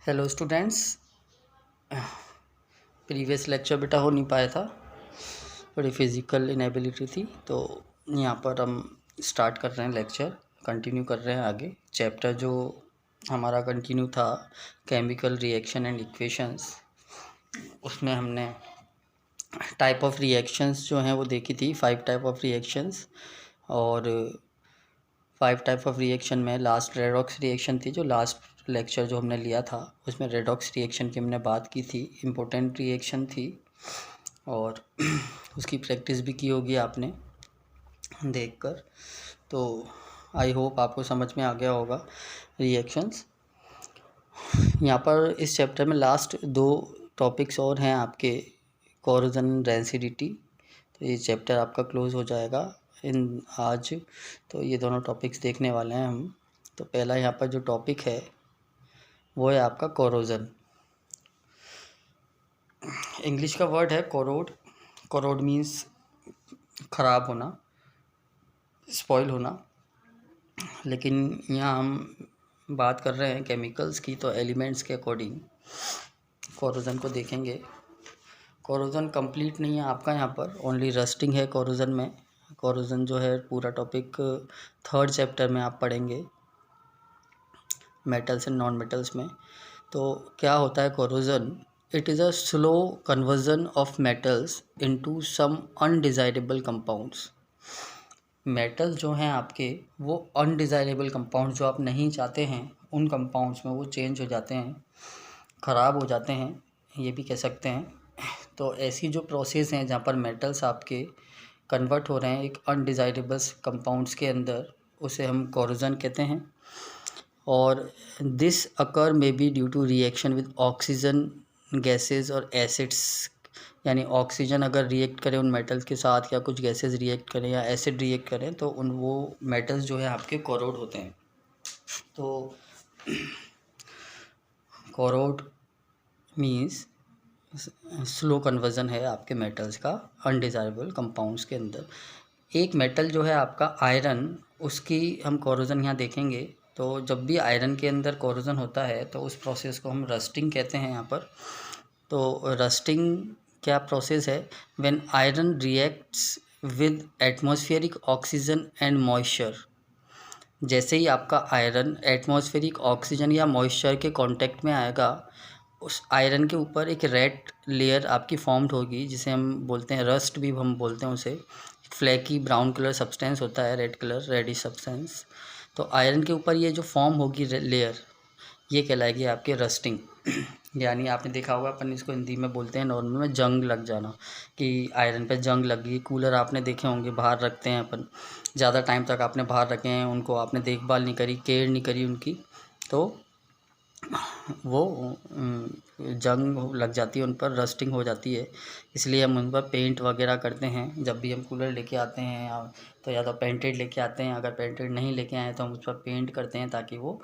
Hello students. Previous lecture बेटा हो नहीं पाया था, थोड़ी फिज़िकल इनेबिलिटी थी। तो यहाँ पर हम स्टार्ट कर रहे हैं लेक्चर, कंटिन्यू कर रहे हैं आगे। चैप्टर जो हमारा कंटिन्यू था केमिकल रिएक्शन एंड इक्वेशंस, उसमें हमने टाइप ऑफ रिएक्शंस जो हैं वो देखी थी, 5 टाइप ऑफ रिएक्शंस। और 5 टाइप ऑफ रिएक्शन में लास्ट रेडॉक्स रिएक्शन थी, जो लास्ट लेक्चर जो हमने लिया था उसमें रेडॉक्स रिएक्शन की हमने बात की थी। इम्पोर्टेंट रिएक्शन थी और उसकी प्रैक्टिस भी की होगी आपने देखकर। तो आई होप आपको समझ में आ गया होगा रिएक्शंस। यहाँ पर इस चैप्टर में लास्ट 2 टॉपिक्स और हैं आपके, कोरोजन रेंसिडिटी। तो ये चैप्टर आपका क्लोज हो जाएगा इन आज। तो ये दोनों टॉपिक्स देखने वाले हैं हम। तो पहला यहाँ पर जो टॉपिक है वो है आपका कोरोजन। इंग्लिश का वर्ड है कोरोड। कोरोड मीन्स ख़राब होना, स्पॉइल होना। लेकिन यहाँ हम बात कर रहे हैं केमिकल्स की, तो एलिमेंट्स के अकॉर्डिंग कोरोजन को देखेंगे। कोरोजन कंप्लीट नहीं है आपका, यहाँ पर ओनली रस्टिंग है कोरोजन में। कोरोजन जो है पूरा टॉपिक 3rd चैप्टर में आप पढ़ेंगे, मेटल्स एंड नॉन मेटल्स में। तो क्या होता है corrosion? It is a slow conversion of metals into some undesirable compounds. Metal जो हैं आपके, वो अनडिज़ायरेबल कंपाउंड जो आप नहीं चाहते हैं, उन कंपाउंड्स में वो चेंज हो जाते हैं, ख़राब हो जाते हैं, ये भी कह सकते हैं। तो ऐसी जो प्रोसेस हैं जहाँ पर मेटल्स आपके कन्वर्ट हो रहे हैं एक अनडिज़ायरेबल कंपाउंड्स के अंदर, उसे हम कोरोजन कहते हैं। और this occur may be due to reaction with oxygen gases और एसिड्स। यानी ऑक्सीजन अगर रिएक्ट करे उन मेटल्स के साथ, या कुछ गैसेस रिएक्ट करें या एसिड रिएक्ट करें, तो उन वो मेटल्स जो है आपके कोरोड होते हैं। तो कोरोड मीन्स स्लो कन्वर्जन है आपके मेटल्स का अनडिज़ायरेबल कंपाउंड्स के अंदर। एक मेटल जो है आपका आयरन, उसकी हम कोरोजन यहाँ देखेंगे। तो जब भी आयरन के अंदर कोरोजन होता है तो उस प्रोसेस को हम रस्टिंग कहते हैं यहाँ पर। तो रस्टिंग क्या प्रोसेस है? When iron reacts with atmospheric oxygen and moisture. जैसे ही आपका आयरन एटमॉस्फेरिक ऑक्सीजन या मॉइस्चर के कांटेक्ट में आएगा, उस आयरन के ऊपर एक रेड लेयर आपकी फॉर्म्ड होगी, जिसे हम बोलते हैं रस्ट भी हम बोलते हैं उसे। फ्लैकी ब्राउन कलर सब्सटेंस होता है, रेड कलर रेडिश सब्सटेंस। तो आयरन के ऊपर ये जो फॉर्म होगी लेयर, ये कहलाएगी आपके रस्टिंग। यानी आपने देखा होगा, अपन इसको हिंदी में बोलते हैं नॉर्मल में जंग लग जाना, कि आयरन पे जंग लग गई। कूलर आपने देखे होंगे बाहर रखते हैं अपन, ज़्यादा टाइम तक आपने बाहर रखे हैं, उनको आपने देखभाल नहीं करी, केयर नहीं करी उनकी, तो वो जंग लग जाती है, उन पर रस्टिंग हो जाती है। इसलिए हम उन पर पेंट वगैरह करते हैं। जब भी हम कूलर लेके आते हैं तो या तो पेंटेड लेके आते हैं, अगर पेंटेड नहीं लेके आए तो हम उस पर पेंट करते हैं, ताकि वो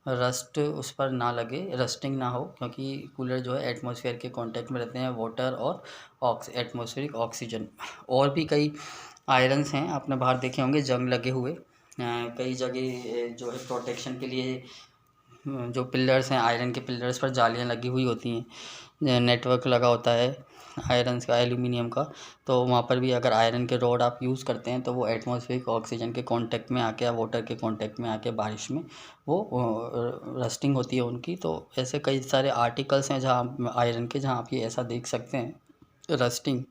रस्ट उस पर ना लगे, रस्टिंग ना हो। क्योंकि कूलर जो है एटमॉस्फेयर के कांटेक्ट में रहते हैं, वाटर और एटमॉस्फेरिक ऑक्सीजन। और भी कई आयरन्स हैं, आपने बाहर देखे होंगे जंग लगे हुए। कई जगह जो है प्रोटेक्शन के लिए जो पिलर्स हैं, आयरन के पिलर्स पर जालियाँ लगी हुई होती हैं, नेटवर्क लगा होता है आयरन्स का, एल्यूमिनियम का। तो वहाँ पर भी अगर आयरन के रॉड आप यूज़ करते हैं तो वो एटमॉस्फेरिक ऑक्सीजन के कांटेक्ट में आके या वाटर के कांटेक्ट में आके बारिश में वो रस्टिंग होती है उनकी। तो ऐसे कई सारे आर्टिकल्स हैं जहाँ आयरन के, जहाँ आप ये ऐसा देख सकते हैं रस्टिंग।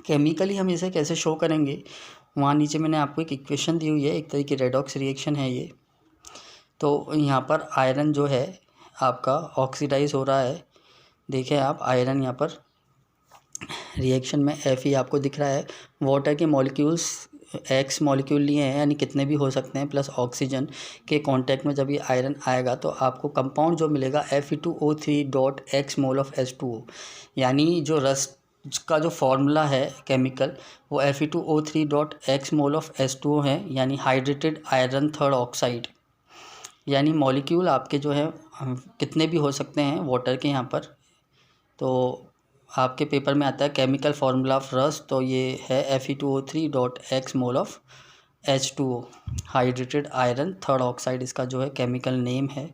केमिकली हम इसे कैसे शो करेंगे, वहाँ नीचे मैंने आपको एक इक्वेशन दी हुई है, एक तरह की रेडॉक्स रिएक्शन है ये। तो यहाँ पर आयरन जो है आपका ऑक्सीडाइज हो रहा है। देखें आप, आयरन यहाँ पर रिएक्शन में Fe आपको दिख रहा है। वाटर के मॉलिक्यूल्स X मॉलिक्यूल लिए हैं, यानी कितने भी हो सकते हैं, प्लस ऑक्सीजन के कांटेक्ट में जब ये आयरन आएगा तो आपको कंपाउंड जो मिलेगा Fe2O3.X मोल ऑफ H2O। यानी जो रस्ट का जो फॉर्मूला है केमिकल, वो Fe2O3.X मोल ऑफ H2O है, यानी हाइड्रेटेड आयरन थर्ड ऑक्साइड। यानी मॉलिक्यूल आपके जो है कितने भी हो सकते हैं वाटर के यहाँ पर। तो आपके पेपर में आता है केमिकल फार्मूला ऑफ रस्ट, तो ये है Fe2O3.X mole of H2O, hydrated iron third oxide इसका जो है केमिकल नेम है।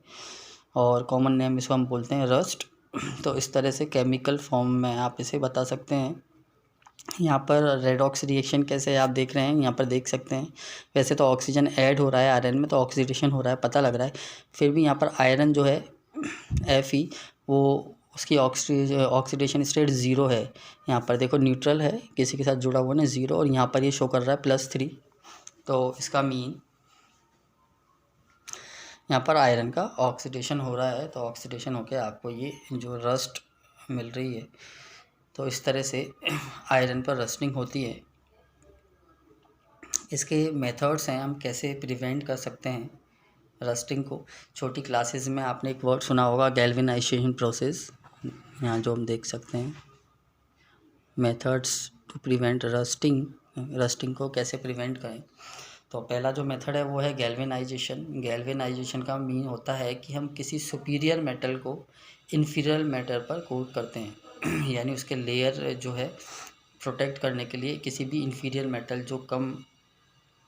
और कॉमन नेम इसको हम बोलते हैं रस्ट। तो इस तरह से केमिकल फॉर्म में आप इसे बता सकते हैं। यहाँ पर रेडॉक्स रिएक्शन कैसे है आप देख रहे हैं, यहाँ पर देख सकते हैं। वैसे तो ऑक्सीजन ऐड हो रहा है आयरन में, तो ऑक्सीडेशन हो रहा है पता लग रहा है, फिर भी यहाँ पर आयरन जो है Fe वो उसकी ऑक्सीडेशन स्टेट ज़ीरो है। यहाँ पर देखो न्यूट्रल है, किसी के साथ जुड़ा हुआ नहीं, ज़ीरो, और यहाँ पर ये शो कर रहा है +3। तो इसका मीन यहाँ पर आयरन का ऑक्सीडेशन हो रहा है। तो ऑक्सीडेशन होकर आपको ये जो रस्ट मिल रही है, तो इस तरह से आयरन पर रस्टिंग होती है। इसके मेथड्स हैं, हम कैसे प्रिवेंट कर सकते हैं रस्टिंग को। छोटी क्लासेस में आपने एक वर्ड सुना होगा गैल्वेनाइजेशन प्रोसेस, यहाँ जो हम देख सकते हैं methods to prevent rusting. Rusting को कैसे प्रिवेंट करें, तो पहला जो मेथड है वो है गैल्वेनाइजेशन। गैल्वेनाइजेशन का मीन होता है कि हम किसी सुपीरियर मेटल को इन्फीरियर मेटल पर कोट करते हैं यानी उसके लेयर जो है प्रोटेक्ट करने के लिए किसी भी इन्फीरियर मेटल जो कम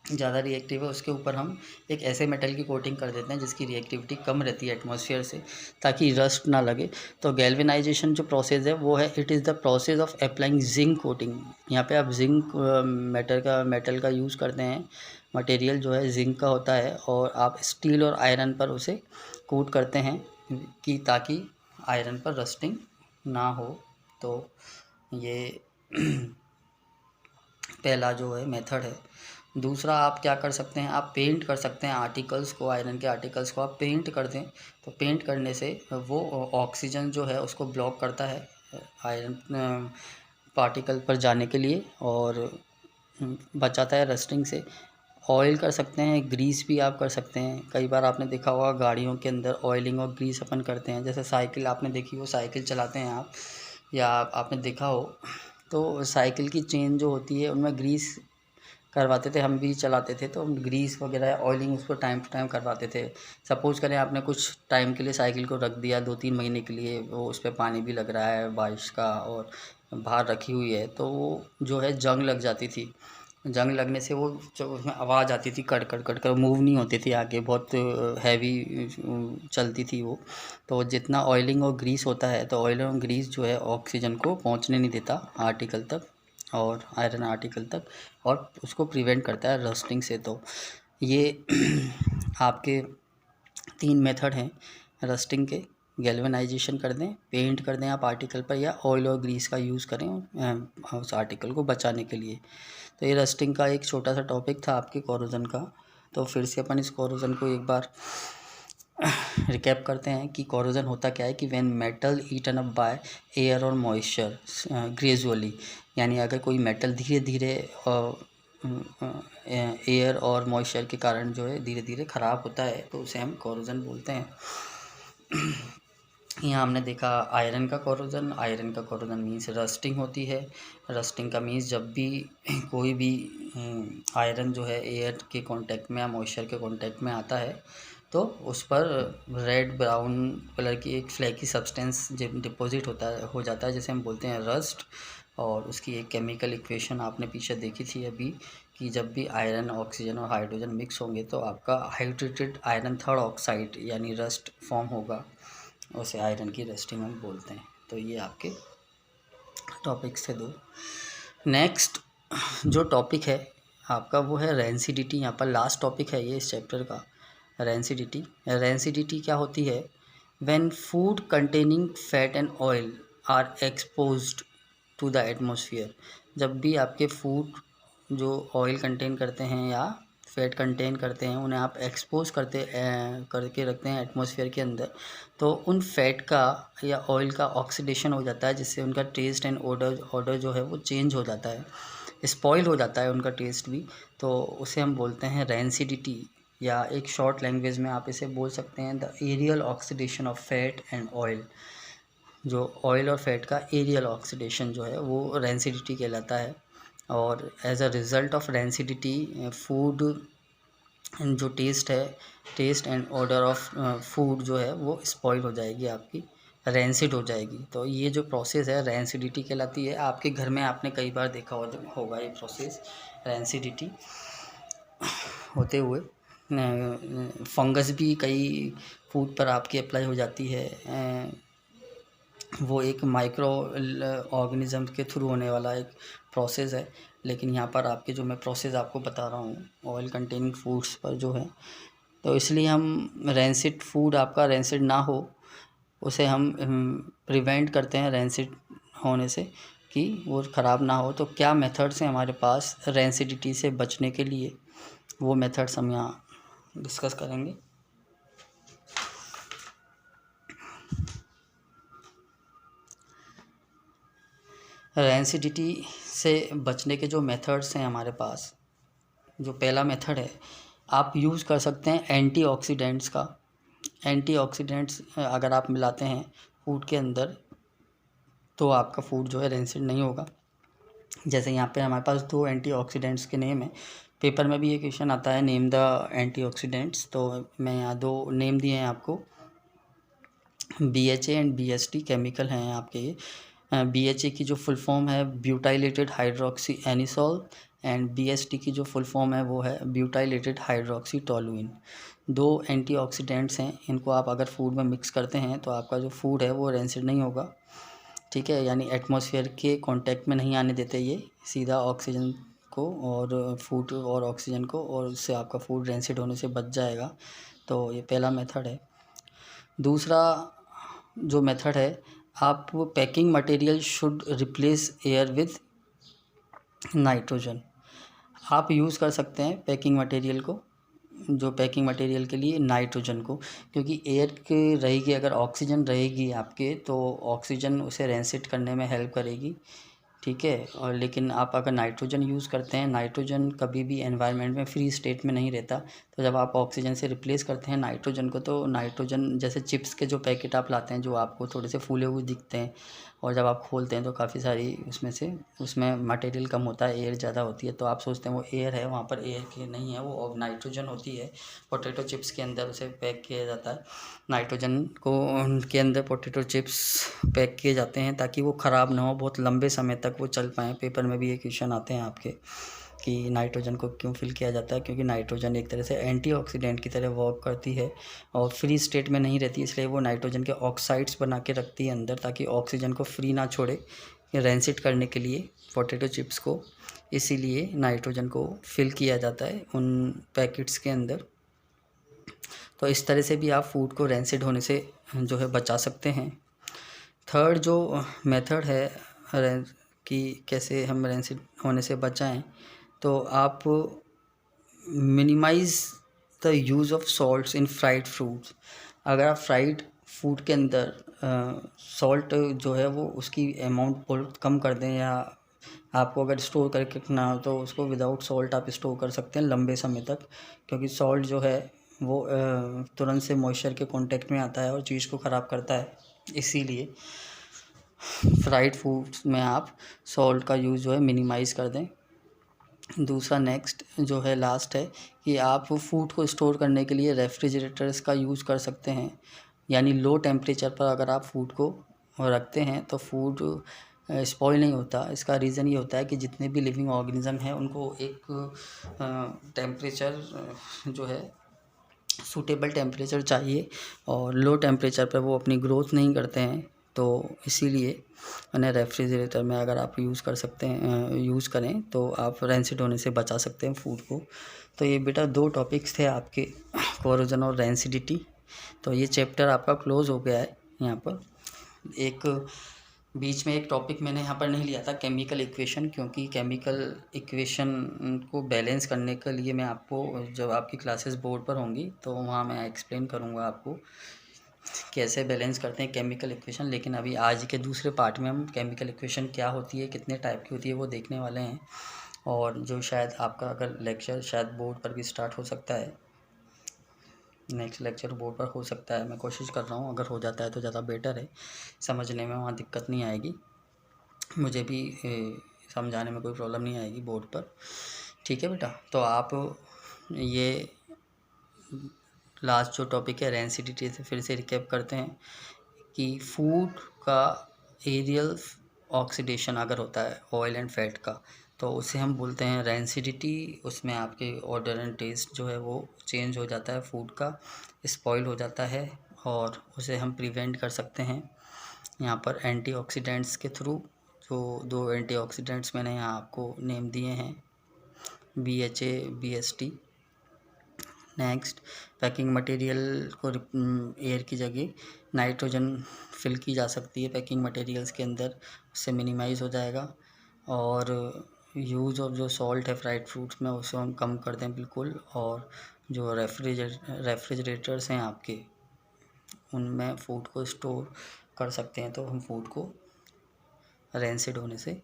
ज़्यादा रिएक्टिव है उसके ऊपर हम एक ऐसे मेटल की कोटिंग कर देते हैं जिसकी रिएक्टिविटी कम रहती है एटमॉस्फेयर से, ताकि रस्ट ना लगे। तो गैल्वेनाइजेशन जो प्रोसेस है वो है, it is the process of applying zinc coating. यहाँ पे आप जिंक मेटल का यूज़ करते हैं, मटेरियल जो है जिंक का होता है, और आप स्टील और आयरन पर उसे कोट करते हैं कि ताकि आयरन पर रस्टिंग ना हो। तो ये पहला जो है मेथड है। दूसरा आप क्या कर सकते हैं, आप पेंट कर सकते हैं आर्टिकल्स को, आयरन के आर्टिकल्स को आप पेंट कर दें। तो पेंट करने से वो ऑक्सीजन जो है उसको ब्लॉक करता है आयरन पार्टिकल पर जाने के लिए, और बचाता है रस्टिंग से। ऑयल कर सकते हैं, ग्रीस भी आप कर सकते हैं। कई बार आपने देखा होगा गाड़ियों के अंदर ऑयलिंग और ग्रीस अपन करते हैं। जैसे साइकिल आपने देखी हो, साइकिल चलाते हैं आप, या आपने देखा हो तो साइकिल की चेन जो होती है उनमें ग्रीस करवाते थे, हम भी चलाते थे तो हम ग्रीस वगैरह ऑयलिंग उसको टाइम टू टाइम करवाते थे। सपोज़ करें आपने कुछ टाइम के लिए साइकिल को रख दिया, 2-3 महीने के लिए, वो उस पर पानी भी लग रहा है बारिश का और बाहर रखी हुई है, तो वो जो है जंग लग जाती थी। जंग लगने से वो जो उसमें आवाज़ आती थी, कड़ कड़ कड़ कर, मूव नहीं होती थी आगे, बहुत हैवी चलती थी वो। तो जितना ऑयलिंग और ग्रीस होता है, तो ऑयल और ग्रीस जो है ऑक्सीजन को पहुंचने नहीं देता आर्टिकल तक और आयरन आर्टिकल तक, और उसको प्रिवेंट करता है रस्टिंग से। तो ये आपके 3 मेथड हैं रस्टिंग के। गैल्वेनाइजेशन कर दें, पेंट कर दें आप आर्टिकल पर, या ऑयल और ग्रीस का यूज़ करें उस आर्टिकल को बचाने के लिए। तो ये रस्टिंग का एक छोटा सा टॉपिक था आपके कोरोजन का। तो फिर से अपन इस कोरोजन को एक बार रिकैप करते हैं कि कोरोजन होता क्या है, कि when metal eaten up by air और मॉइस्चर ग्रेजुअली, यानी अगर कोई मेटल धीरे धीरे एयर और मॉइस्चर के कारण जो है धीरे धीरे ख़राब होता है, तो उसे हम कोरोजन बोलते हैं। यहाँ हमने देखा आयरन का कोरोजन मीन्स रस्टिंग होती है। रस्टिंग का मीन्स जब भी कोई भी आयरन जो है एयर के कांटेक्ट में या मॉइस्चर के कांटेक्ट में आता है, तो उस पर रेड ब्राउन कलर की एक फ्लैकी सब्सटेंस डिपॉजिट हो जाता है, जिसे हम बोलते हैं रस्ट। और उसकी एक केमिकल इक्वेशन आपने पीछे देखी थी अभी, कि जब भी आयरन, ऑक्सीजन और हाइड्रोजन मिक्स होंगे तो आपका हाइड्रेटेड आयरन थर्ड ऑक्साइड यानी रस्ट फॉर्म होगा, उसे आयरन की रस्टिंग हम बोलते हैं। तो ये आपके टॉपिक्स थे 2। नेक्स्ट जो टॉपिक है आपका वो है रेंसिडिटी। यहाँ पर लास्ट टॉपिक है ये इस चैप्टर का, रेंसिडिटी। रेंसिडिटी क्या होती है, when food containing fat and oil are exposed to the atmosphere. जब भी आपके फूड जो ऑयल कंटेन करते हैं या फैट कंटेन करते हैं, उन्हें आप एक्सपोज करके रखते हैं एटमॉस्फेयर के अंदर, तो उन फैट का या ऑयल का ऑक्सीडेशन हो जाता है, जिससे उनका टेस्ट एंड ऑर्डर जो है वो चेंज हो जाता है, स्पॉइल हो जाता है उनका टेस्ट भी। तो उसे हम बोलते हैं रेंसिडिटी, या एक शॉर्ट लैंग्वेज में आप इसे बोल सकते हैं the aerial oxidation of fat and oil. जो ऑयल और फैट का एरियल ऑक्सीडेशन जो है वो रेंसिडिटी कहलाता है। और as a result of rancidity food जो taste and order of food जो है वो स्पॉइल हो जाएगी, आपकी रेंसिड हो जाएगी। तो ये जो प्रोसेस है रेंसिडिटी कहलाती है। आपके घर में आपने कई बार देखा होगा ये प्रोसेस रेंसिडिटी होते हुए। फंगस भी कई फूड पर आपकी अप्लाई हो जाती है। वो एक माइक्रो ऑर्गेनिज्म के थ्रू होने वाला एक प्रोसेस है, लेकिन यहाँ पर आपके जो मैं प्रोसेस आपको बता रहा हूँ ऑयल कंटेनिंग फूड्स पर जो है, तो इसलिए हम रेंसिड फूड आपका रेंसिड ना हो उसे हम प्रिवेंट करते हैं रेंसिड होने से, कि वो ख़राब ना हो। तो क्या मेथड्स हैं हमारे पास रेंसिडिटी से बचने के लिए, वो मेथड्स हम यहाँ डिस्कस करेंगे। रेंसिडिटी से बचने के जो मेथड्स हैं हमारे पास, जो पहला मेथड है, आप यूज़ कर सकते हैं एंटीऑक्सीडेंट्स का। एंटीऑक्सीडेंट्स अगर आप मिलाते हैं फूड के अंदर तो आपका फूड जो है रेंसिड नहीं होगा। जैसे यहाँ पे हमारे पास 2 एंटीऑक्सीडेंट्स के नेम है, पेपर में भी ये क्वेश्चन आता है नेम द एंटीऑक्सीडेंट्स, तो मैं यहाँ 2 नेम दिए हैं आपको। BHA एंड BST केमिकल हैं आपके ये। BHA की जो फुल फॉर्म है butylated hydroxy anisole, and BST की जो फुल फॉर्म है वो है ब्यूटाइलेटेड हाइड्रोक्सी टोलुइन। 2 एंटीऑक्सीडेंट्स हैं, इनको आप अगर फूड में मिक्स करते हैं तो आपका जो फूड है वो रेंसिड नहीं होगा, ठीक है। यानी एटमॉस्फेयर के कांटेक्ट में नहीं आने देते ये, सीधा ऑक्सीजन को और फूड और ऑक्सीजन को, और उससे आपका फूड रेंसिड होने से बच जाएगा। तो ये पहला मेथड है। दूसरा जो मेथड है, आप packing material should replace air with nitrogen. आप यूज़ कर सकते हैं पैकिंग मटेरियल को, जो पैकिंग मटेरियल के लिए नाइट्रोजन को, क्योंकि एयर के रहेगी, अगर ऑक्सीजन रहेगी आपके तो ऑक्सीजन उसे रेंसिड करने में हेल्प करेगी, ठीक है। और लेकिन आप अगर नाइट्रोजन यूज़ करते हैं, नाइट्रोजन कभी भी एनवायरनमेंट में फ्री स्टेट में नहीं रहता, तो जब आप ऑक्सीजन से रिप्लेस करते हैं नाइट्रोजन को, तो नाइट्रोजन जैसे चिप्स के जो पैकेट आप लाते हैं जो आपको थोड़े से फूले हुए दिखते हैं, और जब आप खोलते हैं तो काफ़ी सारी उसमें मटेरियल कम होता है, एयर ज़्यादा होती है, तो आप सोचते हैं वो एयर है, वहाँ पर एयर की नहीं है, वो नाइट्रोजन होती है। पोटैटो चिप्स के अंदर उसे पैक किया जाता है, नाइट्रोजन को उनके अंदर पोटैटो चिप्स पैक किए जाते हैं ताकि वो ख़राब ना हो, बहुत लंबे समय तक वो चल पाएँ। पेपर में भी ये क्वेश्चन आते हैं आपके कि नाइट्रोजन को क्यों फिल किया जाता है, क्योंकि नाइट्रोजन एक तरह से एंटीऑक्सीडेंट की तरह वर्क करती है और फ्री स्टेट में नहीं रहती, इसलिए वो नाइट्रोजन के ऑक्साइड्स बना के रखती है अंदर, ताकि ऑक्सीजन को फ्री ना छोड़े रेंसिड करने के लिए पोटैटो चिप्स को, इसीलिए नाइट्रोजन को फिल किया जाता है उन पैकेट्स के अंदर। तो इस तरह से भी आप फूड को रेंसिड होने से जो है बचा सकते हैं। थर्ड जो मेथड है कि कैसे हम रेंसिड होने से बचाएं, तो आप minimize the use of salts in fried fruits. अगर आप फ्राइड फूड के अंदर सॉल्ट जो है वो उसकी अमाउंट बहुत कम कर दें, या आपको अगर स्टोर करके रखना हो तो उसको विदाउट सॉल्ट आप स्टोर कर सकते हैं लंबे समय तक, क्योंकि सॉल्ट जो है वो तुरंत से मॉइस्चर के कांटेक्ट में आता है और चीज़ को ख़राब करता है, इसीलिए फ्राइड फूड्स में आप सॉल्ट का यूज़ जो है मिनिमाइज़ कर दें। दूसरा नेक्स्ट जो है लास्ट है कि आप फूड को स्टोर करने के लिए रेफ्रिजरेटर्स का यूज़ कर सकते हैं, यानी लो टेम्परेचर पर अगर आप फूड को रखते हैं तो फूड स्पॉइल नहीं होता। इसका रीज़न ये होता है कि जितने भी लिविंग ऑर्गेनिज्म हैं उनको एक टेम्परेचर जो है सूटेबल टेम्परेचर चाहिए, और लो टेम्परेचर पर वो अपनी ग्रोथ नहीं करते हैं, तो इसीलिए उन्हें रेफ्रिजरेटर में अगर आप यूज़ करें तो आप रेंसिड होने से बचा सकते हैं फूड को। तो ये बेटा 2 टॉपिक्स थे आपके, कोरोजन और रेंसिडिटी। तो ये चैप्टर आपका क्लोज़ हो गया है। यहाँ पर एक बीच में एक टॉपिक मैंने यहाँ पर नहीं लिया था, केमिकल इक्वेशन, क्योंकि केमिकल इक्वेशन को बैलेंस करने के लिए मैं आपको, जब आपकी क्लासेस बोर्ड पर होंगी तो वहाँ मैं एक्सप्लेन करूँगा आपको कैसे बैलेंस करते हैं केमिकल इक्वेशन। लेकिन अभी आज के दूसरे पार्ट में हम केमिकल इक्वेशन क्या होती है, कितने टाइप की होती है, वो देखने वाले हैं। और जो शायद आपका अगर लेक्चर शायद बोर्ड पर भी स्टार्ट हो सकता है, नेक्स्ट लेक्चर बोर्ड पर हो सकता है, मैं कोशिश कर रहा हूँ, अगर हो जाता है तो ज़्यादा बेटर है, समझने में वहाँ दिक्कत नहीं आएगी, मुझे भी समझाने में कोई प्रॉब्लम नहीं आएगी बोर्ड पर, ठीक है बेटा। तो आप ये लास्ट जो टॉपिक है रेंसिडिटी से फिर से रिकैप करते हैं कि फूड का एरियल ऑक्सीडेशन अगर होता है ऑयल एंड फैट का, तो उसे हम बोलते हैं रैंसिडिटी। उसमें आपके ऑर्डर एंड टेस्ट जो है वो चेंज हो जाता है, फूड का स्पॉइल हो जाता है, और उसे हम प्रिवेंट कर सकते हैं यहाँ पर एंटीऑक्सीडेंट्स के थ्रू। जो 2 एंटीऑक्सीडेंट्स मैंने यहाँ आपको नेम दिए हैं, BHA, BST। Next, packing material को एयर की जगह नाइट्रोजन फिल की जा सकती है पैकिंग मटेरियल्स के अंदर, उससे मिनिमाइज़ हो जाएगा। और यूज़ ऑफ जो सॉल्ट है फ्राइड फ्रूट्स में, उसे हम कम कर दें बिल्कुल। और जो रेफ्रिजरेटर्स हैं आपके, उनमें फ़ूड को स्टोर कर सकते हैं, तो हम फूड को रेंसिड होने से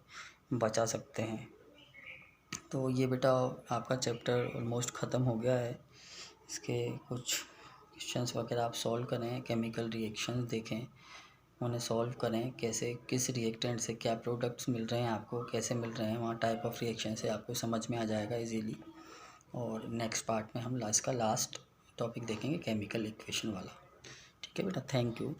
बचा सकते हैं। तो ये बेटा आपका चैप्टर ऑलमोस्ट ख़त्म हो गया है। इसके कुछ क्वेश्चंस वगैरह आप सॉल्व करें, केमिकल रिएक्शंस देखें, उन्हें सॉल्व करें, कैसे किस रिएक्टेंट से क्या प्रोडक्ट्स मिल रहे हैं आपको, कैसे मिल रहे हैं, वहाँ टाइप ऑफ रिएक्शन से आपको समझ में आ जाएगा इजीली। और नेक्स्ट पार्ट में हम लास्ट टॉपिक देखेंगे, केमिकल इक्वेशन वाला। ठीक है बेटा, थैंक यू।